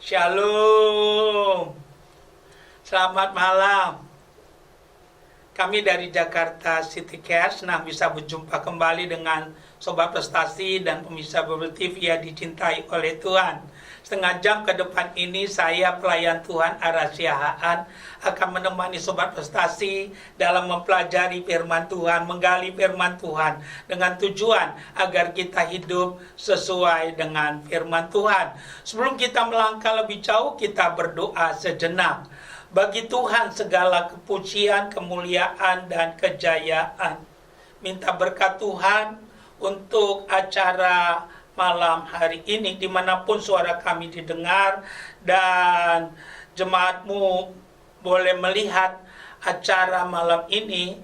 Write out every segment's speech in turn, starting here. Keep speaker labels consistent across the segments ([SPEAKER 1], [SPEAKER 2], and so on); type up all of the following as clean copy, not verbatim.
[SPEAKER 1] Shalom. Selamat malam. Kami dari Jakarta City Care senang bisa berjumpa kembali dengan Sobat Prestasi dan pemirsa Bible TV yang dicintai oleh Tuhan. Setengah jam ke depan ini saya pelayan Tuhan Arasia Haan akan menemani Sobat Prestasi dalam mempelajari firman Tuhan, menggali firman Tuhan dengan tujuan agar kita hidup sesuai dengan firman Tuhan. Sebelum kita melangkah lebih jauh, kita berdoa sejenak. Bagi Tuhan segala kepujian, kemuliaan, dan kejayaan. Minta berkat Tuhan untuk acara malam hari ini, dimanapun suara kami didengar, dan jemaatmu boleh melihat acara malam ini.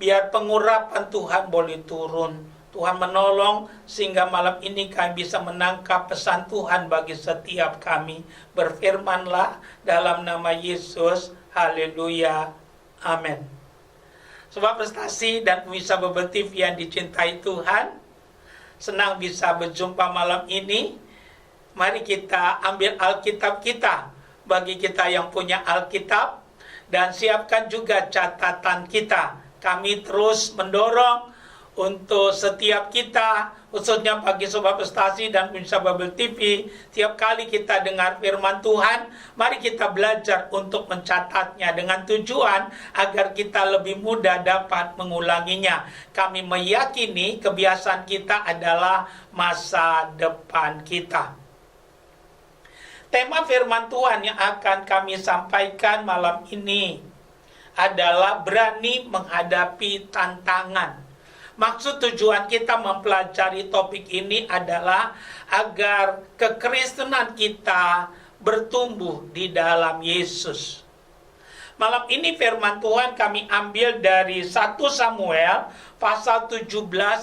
[SPEAKER 1] Biar pengurapan Tuhan boleh turun. Tuhan menolong sehingga malam ini kami bisa menangkap pesan Tuhan bagi setiap kami. Berfirmanlah dalam nama Yesus. Haleluya. Amin. Sobat Prestasi dan pemirsa Bible TV yang dicintai Tuhan, senang bisa berjumpa malam ini. Mari kita ambil Alkitab kita. Bagi kita yang punya Alkitab, dan siapkan juga catatan kita. Kami terus mendorong untuk setiap kita, khususnya bagi Sobat Prestasi dan pemirsa Bible TV, tiap kali kita dengar firman Tuhan, mari kita belajar untuk mencatatnya dengan tujuan agar kita lebih mudah dapat mengulanginya. Kami meyakini kebiasaan kita adalah masa depan kita. Tema firman Tuhan yang akan kami sampaikan malam ini adalah berani menghadapi tantangan. Maksud tujuan kita mempelajari topik ini adalah agar kekristenan kita bertumbuh di dalam Yesus. Malam ini firman Tuhan kami ambil dari 1 Samuel pasal 17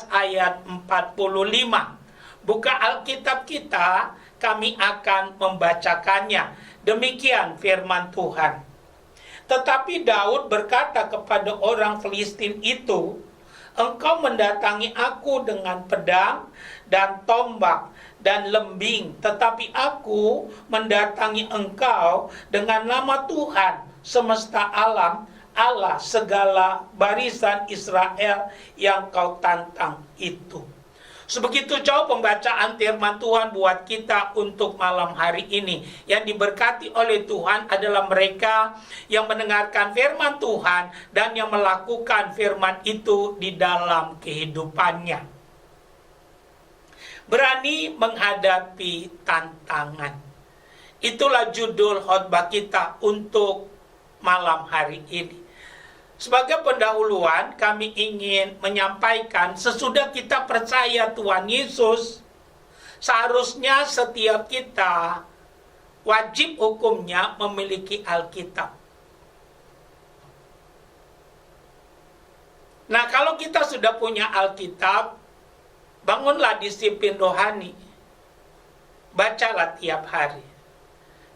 [SPEAKER 1] ayat 45. Buka Alkitab kita, kami akan membacakannya. Demikian firman Tuhan. Tetapi Daud berkata kepada orang Filistin itu, "Engkau mendatangi aku dengan pedang dan tombak dan lembing, tetapi aku mendatangi engkau dengan nama Tuhan semesta alam, Allah segala barisan Israel yang kau tantang itu." Sebegitu jauh pembacaan firman Tuhan buat kita untuk malam hari ini. Yang diberkati oleh Tuhan adalah mereka yang mendengarkan firman Tuhan dan yang melakukan firman itu di dalam kehidupannya. Berani menghadapi tantangan. Itulah judul khotbah kita untuk malam hari ini. Sebagai pendahuluan, kami ingin menyampaikan sesudah kita percaya Tuhan Yesus, seharusnya setiap kita wajib hukumnya memiliki Alkitab. Nah, kalau kita sudah punya Alkitab, bangunlah disiplin rohani. Bacalah tiap hari.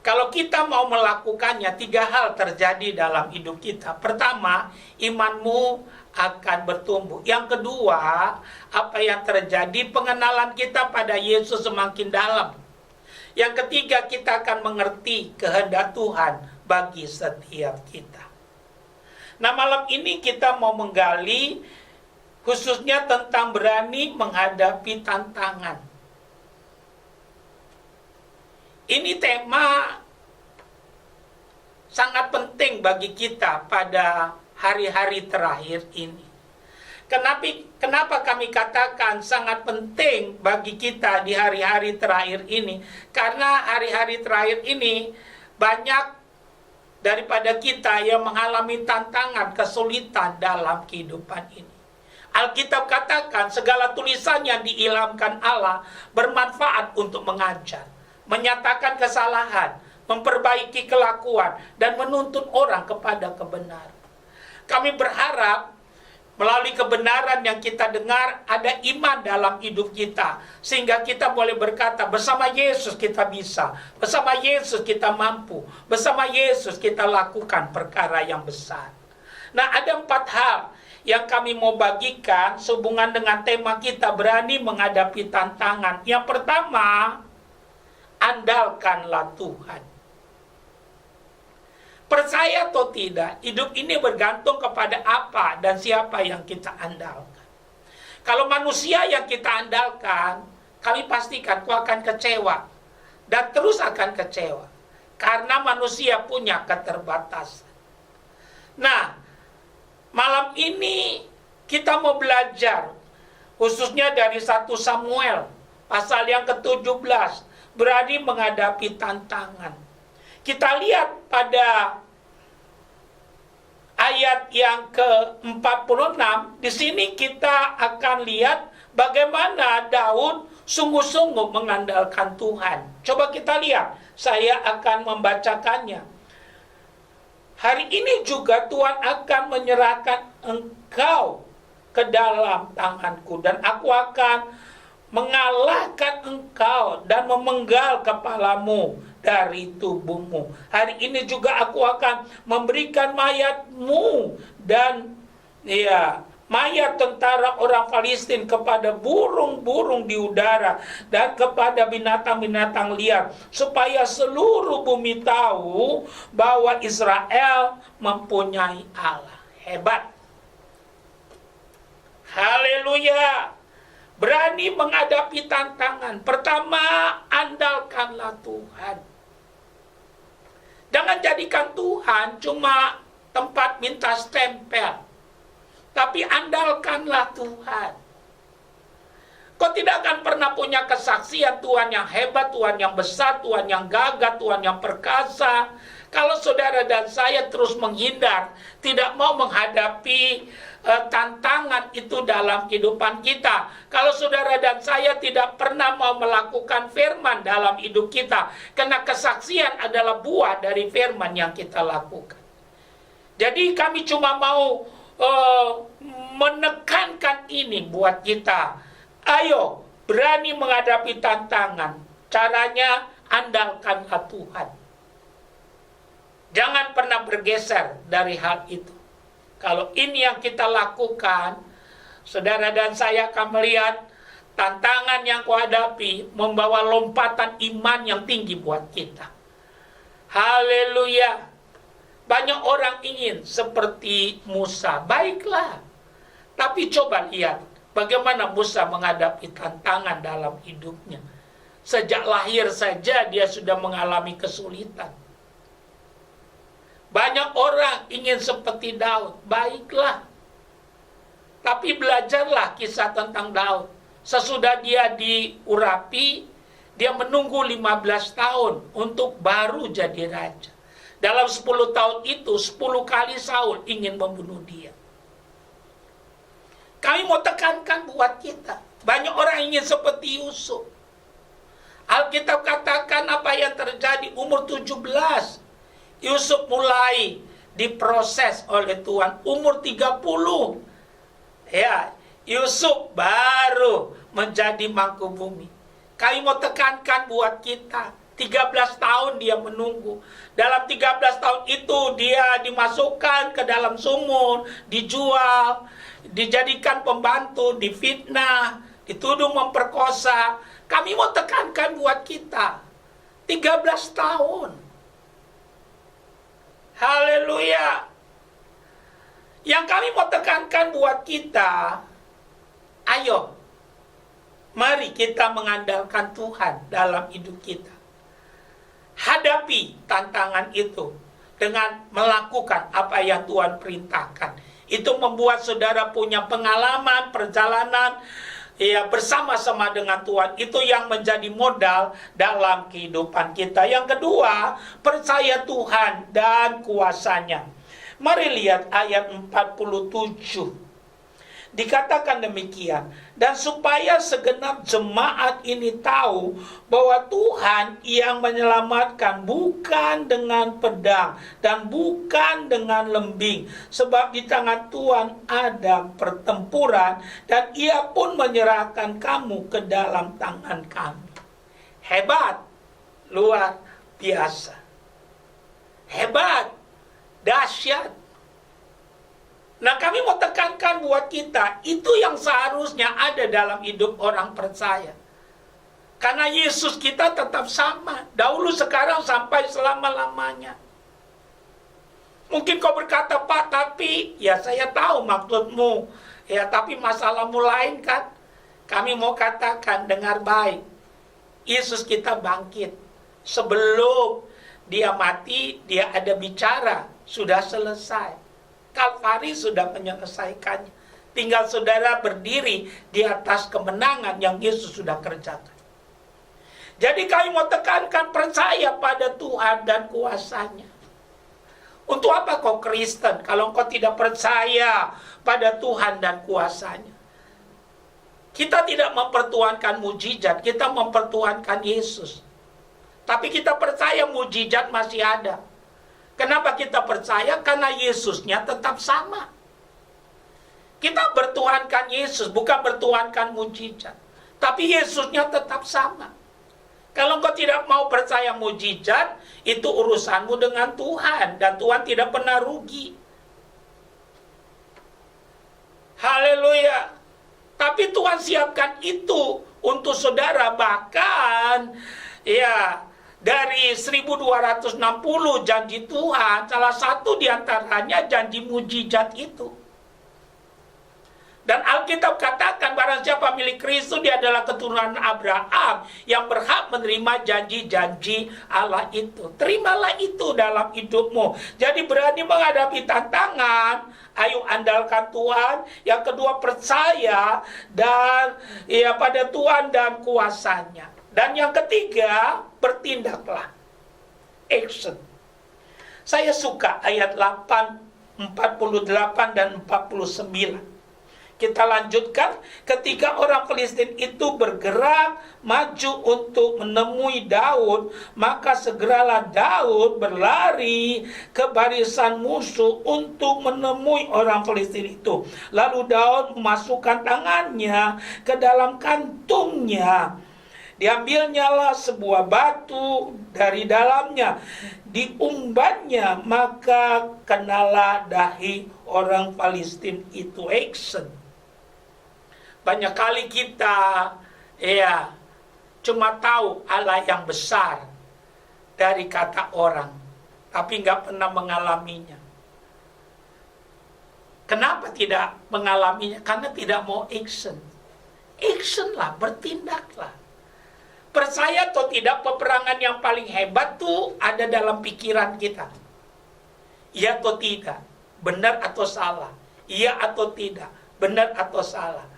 [SPEAKER 1] Kalau kita mau melakukannya, 3 hal terjadi dalam hidup kita. Pertama, imanmu akan bertumbuh. Yang kedua, apa yang terjadi, pengenalan kita pada Yesus semakin dalam. Yang ketiga, kita akan mengerti kehendak Tuhan bagi setiap kita. Nah, malam ini kita mau menggali khususnya tentang berani menghadapi tantangan. Ini tema sangat penting bagi kita pada hari-hari terakhir ini. Kenapa kami katakan sangat penting bagi kita di hari-hari terakhir ini? Karena hari-hari terakhir ini banyak daripada kita yang mengalami tantangan, kesulitan dalam kehidupan ini. Alkitab katakan segala tulisan yang diilhamkan Allah bermanfaat untuk mengajar, menyatakan kesalahan, memperbaiki kelakuan, dan menuntun orang kepada kebenaran. Kami berharap melalui kebenaran yang kita dengar ada iman dalam hidup kita, sehingga kita boleh berkata bersama Yesus kita bisa, bersama Yesus kita mampu, bersama Yesus kita lakukan perkara yang besar. Nah, ada 4 hal yang kami mau bagikan sehubungan dengan tema kita berani menghadapi tantangan. Yang pertama andalkanlah Tuhan. Percaya atau tidak, hidup ini bergantung kepada apa dan siapa yang kita andalkan. Kalau manusia yang kita andalkan, kami pastikan kau akan kecewa. Dan terus akan kecewa. Karena manusia punya keterbatasan. Nah, malam ini kita mau belajar, khususnya dari 1 Samuel, pasal yang ke-17, berani menghadapi tantangan. Kita lihat pada ayat yang ke-46, di sini kita akan lihat bagaimana Daud sungguh-sungguh mengandalkan Tuhan. Coba kita lihat, saya akan membacakannya. Hari ini juga Tuhan akan menyerahkan engkau ke dalam tanganku, dan aku akan mengalahkan engkau dan memenggal kepalamu dari tubuhmu. Hari ini juga aku akan memberikan mayatmu dan mayat tentara orang Palestina kepada burung-burung di udara dan kepada binatang-binatang liar, supaya seluruh bumi tahu bahwa Israel mempunyai Allah. Hebat. Haleluya. Berani menghadapi tantangan. Pertama, andalkanlah Tuhan. Jangan jadikan Tuhan cuma tempat minta stempel, tapi andalkanlah Tuhan. Kau tidak akan pernah punya kesaksian Tuhan yang hebat, Tuhan yang besar, Tuhan yang gagah, Tuhan yang perkasa, kalau saudara dan saya terus menghindar, tidak mau menghadapi tantangan itu dalam kehidupan kita. Kalau saudara dan saya tidak pernah mau melakukan firman dalam hidup kita, karena kesaksian adalah buah dari firman yang kita lakukan. Jadi kami cuma mau menekankan ini buat kita. Ayo berani menghadapi tantangan. Caranya andalkanlah Tuhan. Jangan pernah bergeser dari hal itu. Kalau ini yang kita lakukan, saudara dan saya akan melihat tantangan yang kau hadapi membawa lompatan iman yang tinggi buat kita. Haleluya. Banyak orang ingin seperti Musa. Baiklah. Tapi coba lihat bagaimana Musa menghadapi tantangan dalam hidupnya. Sejak lahir saja dia sudah mengalami kesulitan. Banyak orang ingin seperti Daud. Baiklah. Tapi belajarlah kisah tentang Daud. Sesudah dia diurapi, dia menunggu 15 tahun untuk baru jadi raja. Dalam 10 tahun itu, 10 kali Saul ingin membunuh dia. Kami mau tekankan buat kita. Banyak orang ingin seperti Yusuf. Alkitab katakan apa yang terjadi umur 17. Yusuf mulai diproses oleh Tuhan umur 30. Ya, Yusuf baru menjadi mangkubumi. Kami mau tekankan buat kita. 13 tahun dia menunggu. Dalam 13 tahun itu dia dimasukkan ke dalam sumur, dijual, dijadikan pembantu, difitnah, dituduh memperkosa. Kami mau tekankan buat kita. 13 tahun. Haleluya. Yang kami mau tekankan buat kita, ayo, mari kita mengandalkan Tuhan dalam hidup kita. Hadapi tantangan itu dengan melakukan apa yang Tuhan perintahkan. Itu membuat saudara punya pengalaman perjalanan bersama-sama dengan Tuhan. Itu yang menjadi modal dalam kehidupan kita. Yang kedua, percaya Tuhan dan kuasanya. Mari lihat ayat 47. Dikatakan demikian, dan supaya segenap jemaat ini tahu bahwa Tuhan yang menyelamatkan bukan dengan pedang dan bukan dengan lembing, sebab di tangan Tuhan ada pertempuran dan ia pun menyerahkan kamu ke dalam tangan kami. Hebat, luar biasa. Hebat, dahsyat. Nah, kami mau tekankan buat kita, itu yang seharusnya ada dalam hidup orang percaya. Karena Yesus kita tetap sama, dahulu, sekarang, sampai selama-lamanya. Mungkin kau berkata, Pak, tapi ya saya tahu maksudmu, ya tapi masalahmu lain kan. Kami mau katakan, dengar baik, Yesus kita bangkit. Sebelum dia mati, dia ada bicara, sudah selesai. Kalvari sudah menyelesaikannya. Tinggal saudara berdiri di atas kemenangan yang Yesus sudah kerjakan. Jadi kami mau tekankan, percaya pada Tuhan dan kuasanya. Untuk apa kau Kristen kalau kau tidak percaya pada Tuhan dan kuasanya? Kita tidak mempertuhankan mujizat, kita mempertuhankan Yesus. Tapi kita percaya mujizat masih ada. Kenapa kita percaya? Karena Yesusnya tetap sama. Kita bertuhankan Yesus, bukan bertuhankan mujizat. Tapi Yesusnya tetap sama. Kalau engkau tidak mau percaya mujizat, itu urusanmu dengan Tuhan. Dan Tuhan tidak pernah rugi. Haleluya. Tapi Tuhan siapkan itu untuk saudara. Bahkan, ya, dari 1260 janji Tuhan, salah satu diantaranya janji mujizat itu. Dan Alkitab katakan, barang siapa milik Kristus, dia adalah keturunan Abraham yang berhak menerima janji-janji Allah itu. Terimalah itu dalam hidupmu. Jadi berani menghadapi tantangan, ayo andalkan Tuhan. Yang kedua, percaya dan ya pada Tuhan dan kuasanya. Dan yang ketiga, bertindaklah. Action. Saya suka ayat 8, 48 dan 49. Kita lanjutkan, ketika orang Filistin itu bergerak maju untuk menemui Daud, maka segeralah Daud berlari ke barisan musuh untuk menemui orang Filistin itu. Lalu Daud memasukkan tangannya ke dalam kantungnya. Diambilnyalah sebuah batu dari dalamnya, diumbannya, maka kenalah dahi orang Filistin itu. Action. Banyak kali kita cuma tahu Allah yang besar dari kata orang, tapi nggak pernah mengalaminya. Kenapa tidak mengalaminya? Karena tidak mau action. Actionlah, bertindaklah. Percaya atau tidak, peperangan yang paling hebat tuh ada dalam pikiran kita. Iya atau tidak, benar atau salah, iya atau tidak, benar atau salah.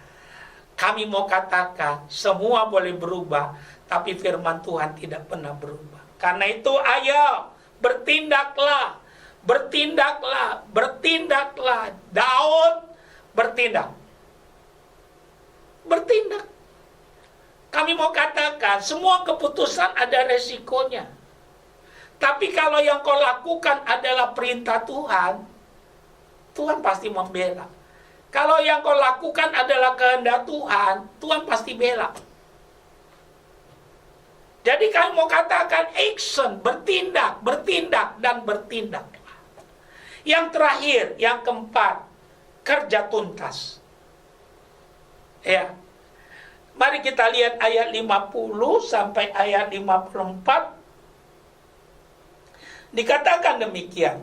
[SPEAKER 1] Kami mau katakan, semua boleh berubah, tapi firman Tuhan tidak pernah berubah. Karena itu ayo, bertindaklah, bertindaklah, bertindaklah. Daud bertindak. Bertindak. Kami mau katakan, semua keputusan ada resikonya. Tapi kalau yang kau lakukan adalah perintah Tuhan, Tuhan pasti membela. Kalau yang kau lakukan adalah kehendak Tuhan, Tuhan pasti bela. Jadi kami mau katakan action, bertindak, bertindak, dan bertindak. Yang terakhir, yang keempat, kerja tuntas. Ya. Mari kita lihat ayat 50 sampai ayat 54. Dikatakan demikian.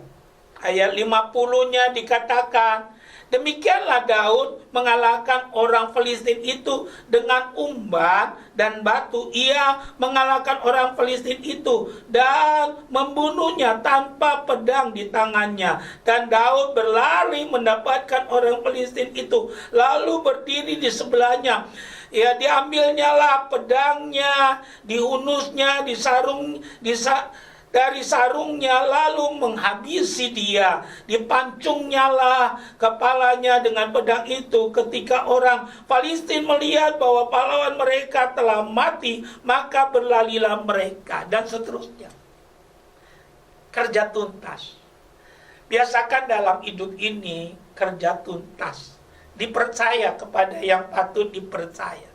[SPEAKER 1] Ayat 50-nya dikatakan, demikianlah Daud mengalahkan orang Filistin itu dengan umban dan batu. Ia mengalahkan orang Filistin itu dan membunuhnya tanpa pedang di tangannya. Dan Daud berlari mendapatkan orang Filistin itu, lalu berdiri di sebelahnya. Ya, diambilnyalah pedangnya, dihunusnya, dari sarungnya, lalu menghabisi dia. Dipancungnyalah kepalanya dengan pedang itu. Ketika orang Filistin melihat bahwa pahlawan mereka telah mati, maka berlarilah mereka, dan seterusnya. Kerja tuntas. Biasakan dalam hidup ini kerja tuntas. Dipercaya kepada yang patut dipercaya.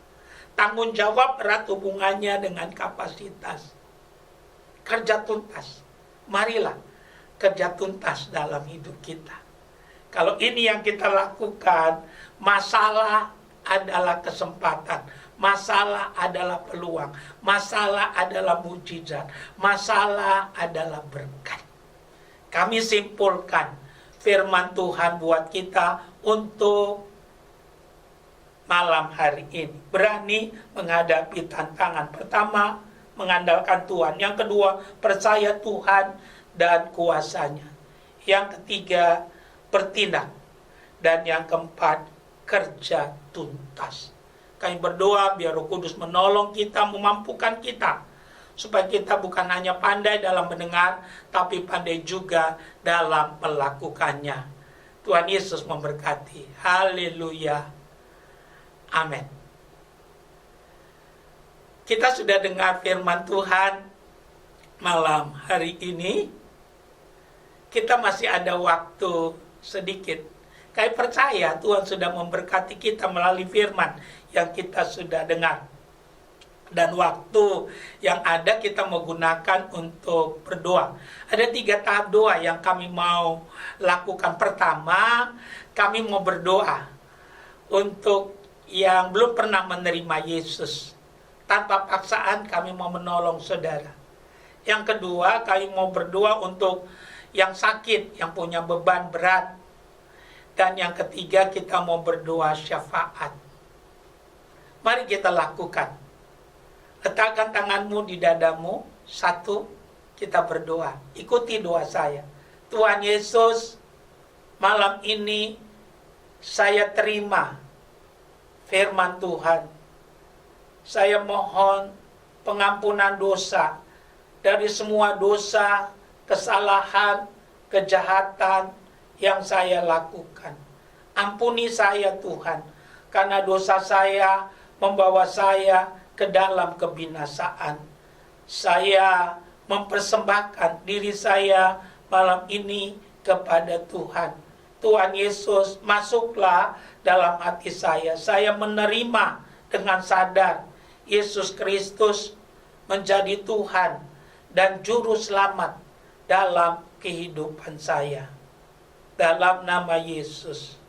[SPEAKER 1] Tanggung jawab erat hubungannya dengan kapasitas. Kerja tuntas. Marilah kerja tuntas dalam hidup kita. Kalau ini yang kita lakukan, masalah adalah kesempatan. Masalah adalah peluang, masalah adalah mujizat, masalah adalah berkat. Kami simpulkan firman Tuhan buat kita untuk malam hari ini. Berani menghadapi tantangan. Pertama, mengandalkan Tuhan. Yang kedua, percaya Tuhan dan kuasanya. Yang ketiga, bertindak. Dan yang keempat, kerja tuntas. Kami berdoa biar Roh Kudus menolong kita, memampukan kita, supaya kita bukan hanya pandai dalam mendengar, tapi pandai juga dalam melakukannya. Tuhan Yesus memberkati. Haleluya. Amin. Kita sudah dengar firman Tuhan malam hari ini. Kita masih ada waktu sedikit. Kami percaya Tuhan sudah memberkati kita melalui firman yang kita sudah dengar. Dan waktu yang ada kita menggunakan untuk berdoa. Ada 3 tahap doa yang kami mau lakukan. Pertama, kami mau berdoa untuk yang belum pernah menerima Yesus. Tanpa paksaan kami mau menolong saudara. Yang kedua, kami mau berdoa untuk yang sakit, yang punya beban berat. Dan yang ketiga, kita mau berdoa syafaat. Mari kita lakukan. Letakkan tanganmu di dadamu. 1, kita berdoa. Ikuti doa saya. Tuhan Yesus, malam ini saya terima firman Tuhan. Saya mohon pengampunan dosa dari semua dosa, kesalahan, kejahatan yang saya lakukan. Ampuni saya Tuhan, karena dosa saya membawa saya ke dalam kebinasaan. Saya mempersembahkan diri saya malam ini kepada Tuhan. Tuhan Yesus, masuklah dalam hati saya. Saya menerima dengan sadar Yesus Kristus menjadi Tuhan dan Juru Selamat dalam kehidupan saya. Dalam nama Yesus.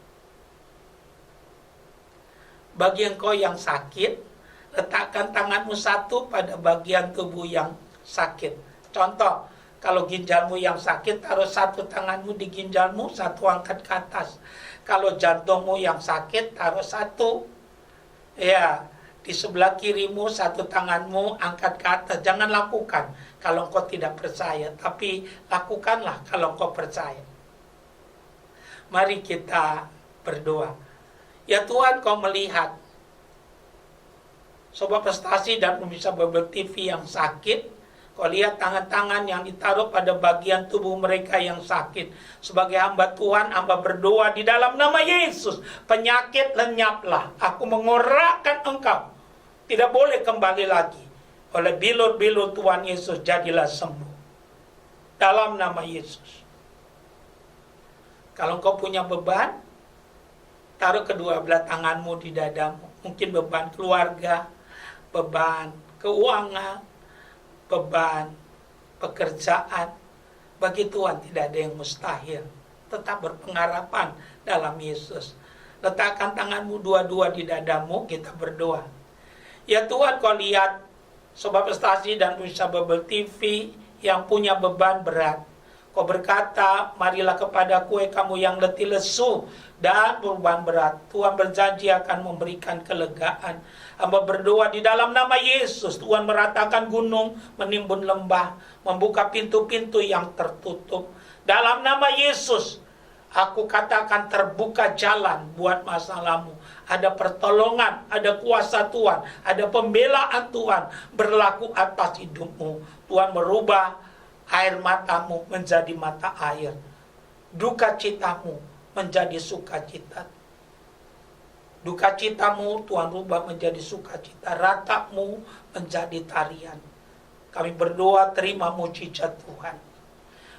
[SPEAKER 1] Bagi engkau yang sakit, letakkan tanganmu 1 pada bagian tubuh yang sakit. Contoh, kalau ginjalmu yang sakit, taruh 1 tanganmu di ginjalmu, 1 angkat ke atas. Kalau jantungmu yang sakit, taruh 1. Ya, di sebelah kirimu 1 tanganmu angkat ke atas. Jangan lakukan kalau engkau tidak percaya, tapi lakukanlah kalau engkau percaya. Mari kita berdoa. Ya Tuhan, Kau melihat Sobat Prestasi dan pemirsa Bible TV yang sakit. Kau lihat tangan-tangan yang ditaruh pada bagian tubuh mereka yang sakit. Sebagai hamba Tuhan, hamba berdoa di dalam nama Yesus. Penyakit lenyaplah. Aku mengorakkan engkau. Tidak boleh kembali lagi. Oleh bilur-bilur Tuhan Yesus, jadilah sembuh. Dalam nama Yesus. Kalau engkau punya beban, taruh kedua belah tanganmu di dadamu. Mungkin beban keluarga, beban keuangan, beban pekerjaan. Bagi Tuhan tidak ada yang mustahil. Tetap berpengharapan dalam Yesus. Letakkan tanganmu dua-dua di dadamu, kita berdoa. Ya Tuhan, Kau lihat Sobat Prestasi dan pemirsa Bible TV yang punya beban berat. Kau berkata, marilah kepadaku kamu yang letih lesu dan beban berat. Tuhan berjanji akan memberikan kelegaan. Hamba berdoa di dalam nama Yesus. Tuhan meratakan gunung, menimbun lembah, membuka pintu-pintu yang tertutup. Dalam nama Yesus, aku katakan terbuka jalan buat masalahmu. Ada pertolongan, ada kuasa Tuhan, ada pembelaan Tuhan berlaku atas hidupmu. Tuhan merubah air matamu menjadi mata air. Duka citamu menjadi sukacita. Duka citamu Tuhan rubah menjadi sukacita. Ratamu menjadi tarian. Kami berdoa terima mujizat Tuhan.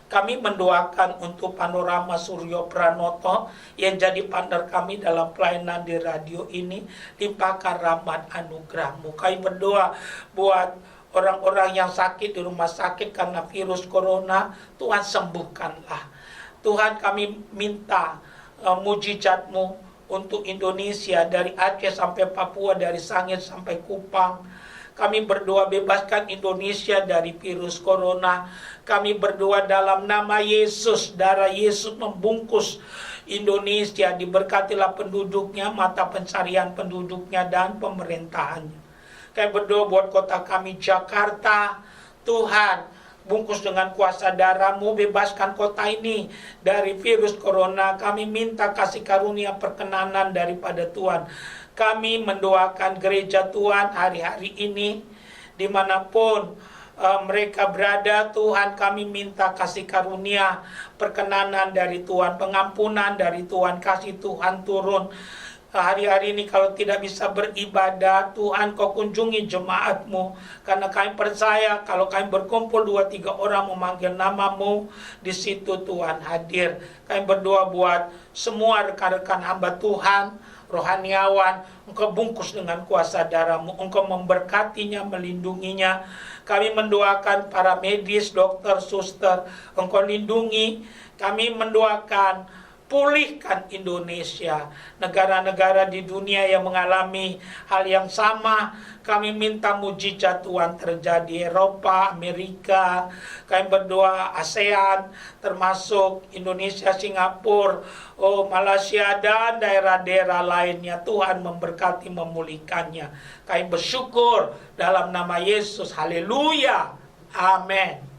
[SPEAKER 1] Kami mendoakan untuk Panorama Suryo Pranoto yang jadi partner kami dalam pelayanan di radio ini. Limpahkan rahmat anugerah-Mu. Kami berdoa buat orang-orang yang sakit di rumah sakit karena virus corona. Tuhan sembuhkanlah. Tuhan, kami minta mujizat-Mu untuk Indonesia, dari Aceh sampai Papua, dari Sangir sampai Kupang. Kami berdoa bebaskan Indonesia dari virus corona. Kami berdoa dalam nama Yesus, darah Yesus membungkus Indonesia, diberkatilah penduduknya, mata pencarian penduduknya, dan pemerintahannya. Kami berdoa buat kota kami Jakarta, Tuhan, bungkus dengan kuasa darah-Mu, bebaskan kota ini dari virus corona. Kami minta kasih karunia perkenanan daripada Tuhan. Kami mendoakan gereja Tuhan hari-hari ini, dimanapun mereka berada, Tuhan, kami minta kasih karunia perkenanan dari Tuhan, pengampunan dari Tuhan, kasih Tuhan turun. Hari-hari ini kalau tidak bisa beribadah, Tuhan Kau kunjungi jemaat-Mu. Karena kami percaya kalau kami berkumpul 2-3 orang memanggil nama-Mu, di situ Tuhan hadir. Kami berdoa buat semua rekan-rekan hamba Tuhan, rohaniawan, Engkau bungkus dengan kuasa darah-Mu, Engkau memberkatinya, melindunginya. Kami mendoakan para medis, dokter, suster, Engkau lindungi. Kami mendoakan pulihkan Indonesia, negara-negara di dunia yang mengalami hal yang sama. Kami minta mujizat Tuhan terjadi, Eropa, Amerika. Kami berdoa ASEAN, termasuk Indonesia, Singapura, Malaysia, dan daerah-daerah lainnya. Tuhan memberkati, memulihkannya. Kami bersyukur dalam nama Yesus. Haleluya. Amin.